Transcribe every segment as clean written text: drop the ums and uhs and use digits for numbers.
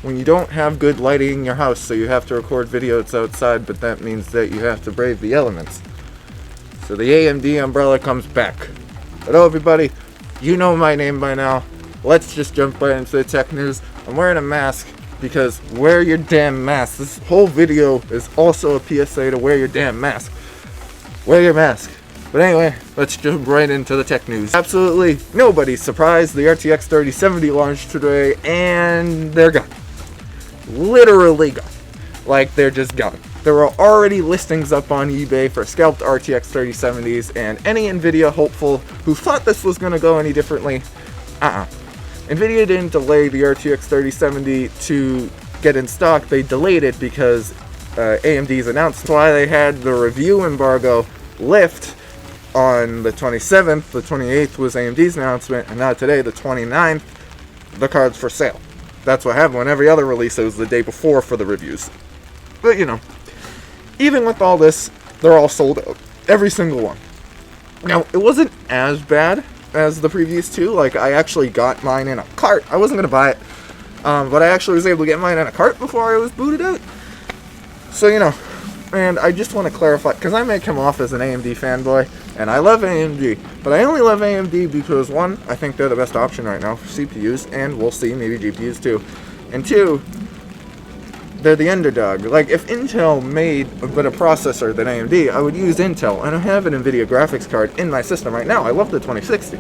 when you don't have good lighting in your house, so you have to record videos outside, but that means that you have to brave the elements. So the AMD umbrella comes back. Hello everybody, you know my name by now. Let's just jump right into the tech news. I'm wearing a mask because wear your damn mask. This whole video is also a PSA to wear your damn mask. Wear your mask. But anyway, let's jump right into the tech news. Absolutely nobody's surprised. The RTX 3070 launched today and they're gone. Literally gone. Like, they're just gone. There were already listings up on eBay for scalped RTX 3070s, and any NVIDIA hopeful who thought this was going to go any differently, NVIDIA didn't delay the RTX 3070 to get in stock. They delayed it because AMD's announced. That's why they had the review embargo lift on the 27th. The 28th was AMD's announcement, and now today, the 29th, the card's for sale. That's what happened when every other release was the day before for the reviews. But you know, even with all this, they're all sold out. Every single one. Now, it wasn't as bad as the previous two. Like, I actually got mine in a cart. I wasn't going to buy it, but I actually was able to get mine in a cart before I was booted out. So, you know, and I just want to clarify, because I may come off as an AMD fanboy, and I love AMD, but I only love AMD because, one, I think they're the best option right now for CPUs, and we'll see, maybe GPUs too. And two, they're the underdog. Like, if Intel made a better processor than AMD, I would use Intel, and I have an NVIDIA graphics card in my system right now. I love the 2060.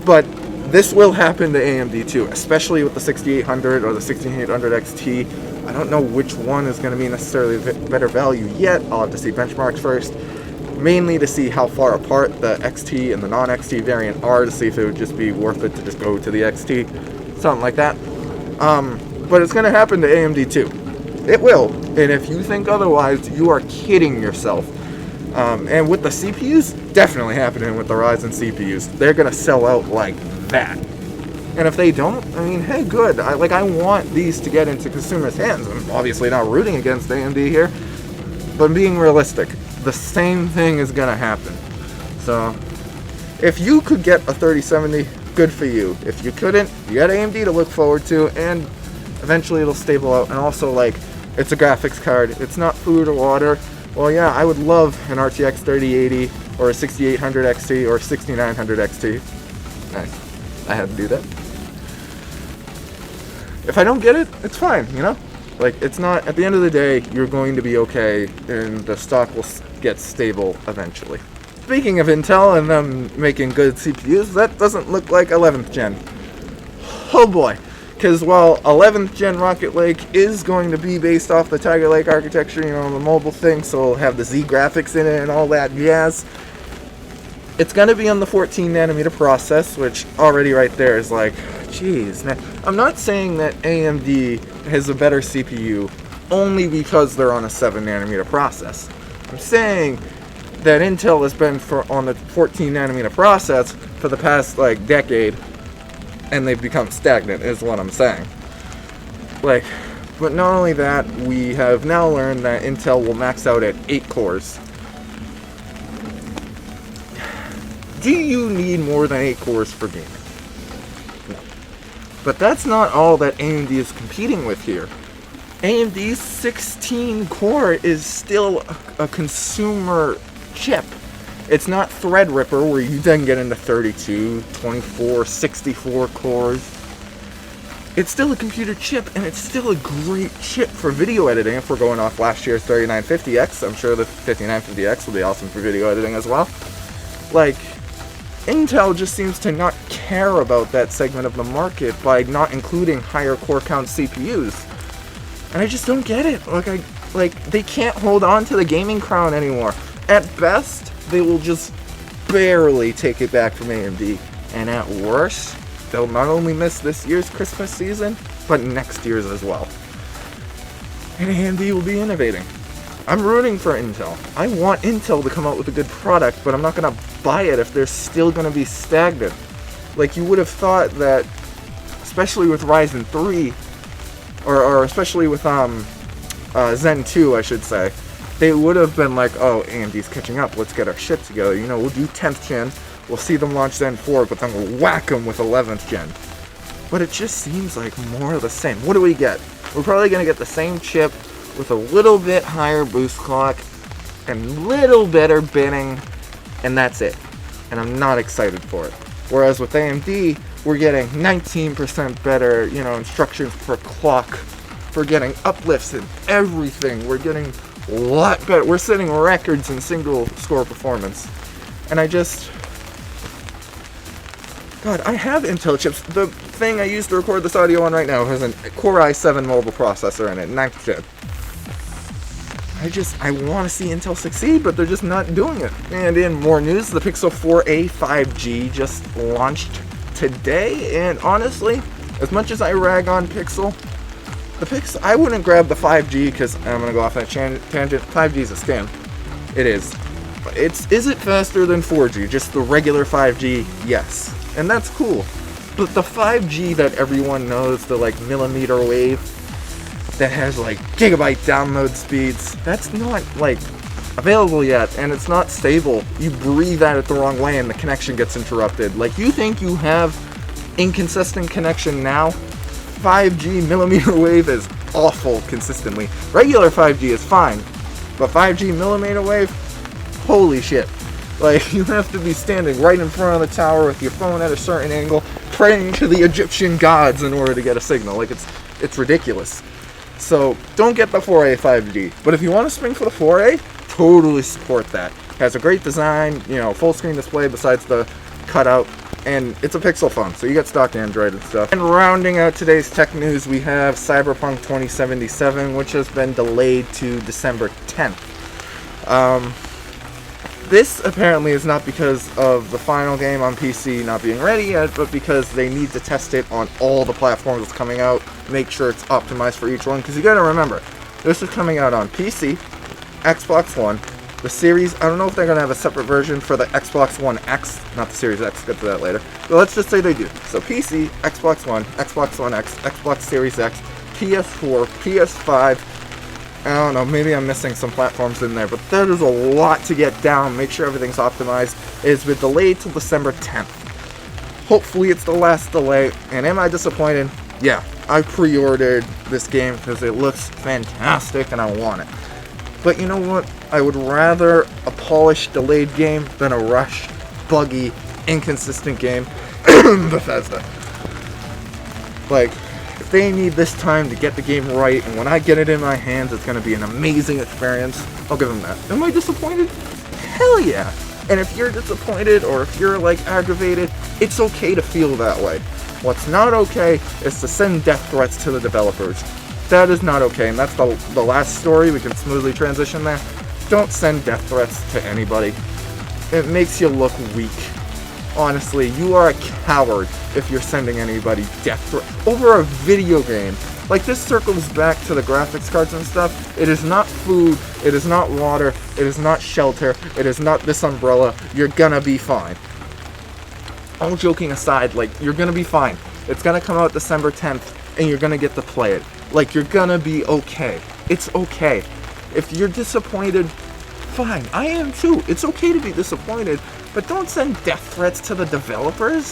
But this will happen to AMD too, especially with the 6800 or the 16800 XT. I don't know which one is going to be necessarily better value yet. I'll have to see benchmarks first. Mainly to see how far apart the XT and the non-XT variant are, to see if it would just be worth it to just go to the XT. Something like that. But it's going to happen to AMD too. It will. And if you think otherwise, you are kidding yourself. And with the CPUs, definitely happening with the Ryzen CPUs. They're going to sell out like that. And if they don't, I mean, hey, good. I want these to get into consumers' hands. I'm obviously not rooting against AMD here, but being realistic, the same thing is going to happen. So, if you could get a 3070, good for you. If you couldn't, you got AMD to look forward to, and eventually it'll stable out. And also, like, it's a graphics card. It's not food or water. Well, yeah, I would love an RTX 3080 or a 6800 XT or a 6900 XT. Nice. I had to do that. If I don't get it, it's fine, you know? Like, it's not, at the end of the day, you're going to be okay, and the stock will get stable eventually. Speaking of Intel and them making good CPUs, that doesn't look like 11th gen. Oh boy. Because while 11th gen Rocket Lake is going to be based off the Tiger Lake architecture, you know, the mobile thing, so it'll have the Z graphics in it and all that jazz, it's going to be on the 14 nanometer process, which already right there is like, geez. Now, I'm not saying that AMD has a better CPU only because they're on a 7 nanometer process. I'm saying that Intel has been on the 14 nanometer process for the past, like, decade, and they've become stagnant, is what I'm saying. Like, but not only that, we have now learned that Intel will max out at 8 cores. Do you need more than 8 cores for gaming? No. But that's not all that AMD is competing with here. AMD's 16 core is still a consumer chip. It's not Threadripper, where you then get into 32, 24, 64 cores. It's still a computer chip, and it's still a great chip for video editing. If we're going off last year's 3950X, I'm sure the 5950X will be awesome for video editing as well. Like, Intel just seems to not care about that segment of the market by not including higher core count CPUs. And I just don't get it. Like, they can't hold on to the gaming crown anymore. At best, they will just barely take it back from AMD. And at worst, they'll not only miss this year's Christmas season, but next year's as well. And AMD will be innovating. I'm rooting for Intel. I want Intel to come out with a good product, but I'm not going to buy it if they're still going to be stagnant. Like, you would have thought that, especially with Ryzen 3, or especially with Zen 2, I should say, they would have been like, oh, AMD's catching up, let's get our shit together. You know, we'll do 10th gen, we'll see them launch Zen 4, but then we'll whack them with 11th gen. but it just seems like more of the same. What do we get? We're probably going to get the same chip with a little bit higher boost clock and little better binning, and that's it. And I'm not excited for it. Whereas with AMD, we're getting 19% better, instructions per clock. We're getting uplifts and everything. We're getting a lot better. We're setting records in single score performance. And God, I have Intel chips. The thing I use to record this audio on right now has a Core i7 mobile processor in it, 9th gen. I want to see Intel succeed, but they're just not doing it. And in more news, the Pixel 4a 5G just launched today, and honestly, as much as I rag on Pixel, I wouldn't grab the 5G because I'm going to go off on a tangent. 5G is a scam. It is. Is it faster than 4G? Just the regular 5G? Yes. And that's cool. But the 5G that everyone knows, the millimeter wave, that has gigabyte download speeds, that's not available yet, and it's not stable. You breathe at it the wrong way and the connection gets interrupted. You think you have inconsistent connection now? 5G millimeter wave is awful consistently. Regular 5G is fine, but 5G millimeter wave, holy shit. You have to be standing right in front of the tower with your phone at a certain angle, praying to the Egyptian gods in order to get a signal. It's ridiculous. So don't get the 4A 5G. But if you want to spring for the 4A, totally support that. It has a great design, full screen display besides the cutout, and it's a Pixel phone, so you get stock Android and stuff. And rounding out today's tech news, we have Cyberpunk 2077, which has been delayed to December 10th. This apparently is not because of the final game on PC not being ready yet, but because they need to test it on all the platforms it's coming out, make sure it's optimized for each one, because you gotta remember, this is coming out on PC, Xbox One, the Series. I don't know if they're gonna have a separate version for the Xbox One X, not the Series X, get to that later, but let's just say they do. So PC, Xbox One X, Xbox Series X, PS4, PS5, I don't know, maybe I'm missing some platforms in there, but that is a lot to get down. Make sure everything's optimized. It's been delayed till December 10th. Hopefully it's the last delay. And am I disappointed? Yeah, I pre-ordered this game because it looks fantastic and I want it. But you know what? I would rather a polished, delayed game than a rushed, buggy, inconsistent game. Bethesda. They need this time to get the game right, and when I get it in my hands, it's going to be an amazing experience. I'll give them that. Am I disappointed? Hell yeah! And if you're disappointed, or if you're aggravated, it's okay to feel that way. What's not okay is to send death threats to the developers. That is not okay, and that's the last story. We can smoothly transition there. Don't send death threats to anybody. It makes you look weak. Honestly, you are a coward if you're sending anybody death threats over a video game. This circles back to the graphics cards and stuff. It is not food, it is not water, it is not shelter, it is not this umbrella. You're gonna be fine. All joking aside, you're gonna be fine. It's gonna come out December 10th, and you're gonna get to play it. You're gonna be okay. It's okay. If you're disappointed, fine. I am too. It's okay to be disappointed. But don't send death threats to the developers.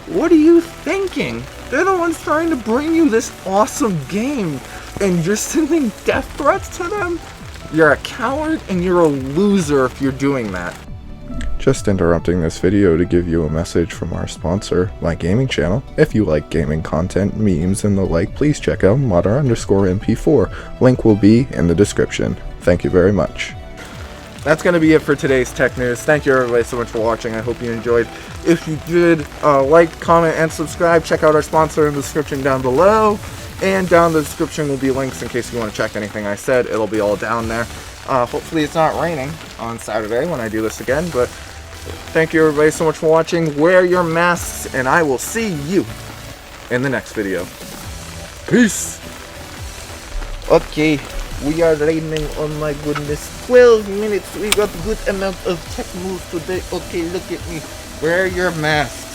What are you thinking? They're the ones trying to bring you this awesome game, and you're sending death threats to them? You're a coward, and you're a loser if you're doing that. Just interrupting this video to give you a message from our sponsor, My Gaming Channel. If you like gaming content, memes, and the like, please check out Modder_MP4. Link will be in the description. Thank you very much. That's going to be it for today's tech news. Thank you everybody so much for watching. I hope you enjoyed. If you did, like, comment, and subscribe. Check out our sponsor in the description down below. And down in the description will be links in case you want to check anything I said. It'll be all down there. Hopefully it's not raining on Saturday when I do this again. But thank you everybody so much for watching. Wear your masks, and I will see you in the next video. Peace. Okay. We are raining, oh my goodness, 12 minutes, we got a good amount of tech news today. Okay, look at me, wear your mask.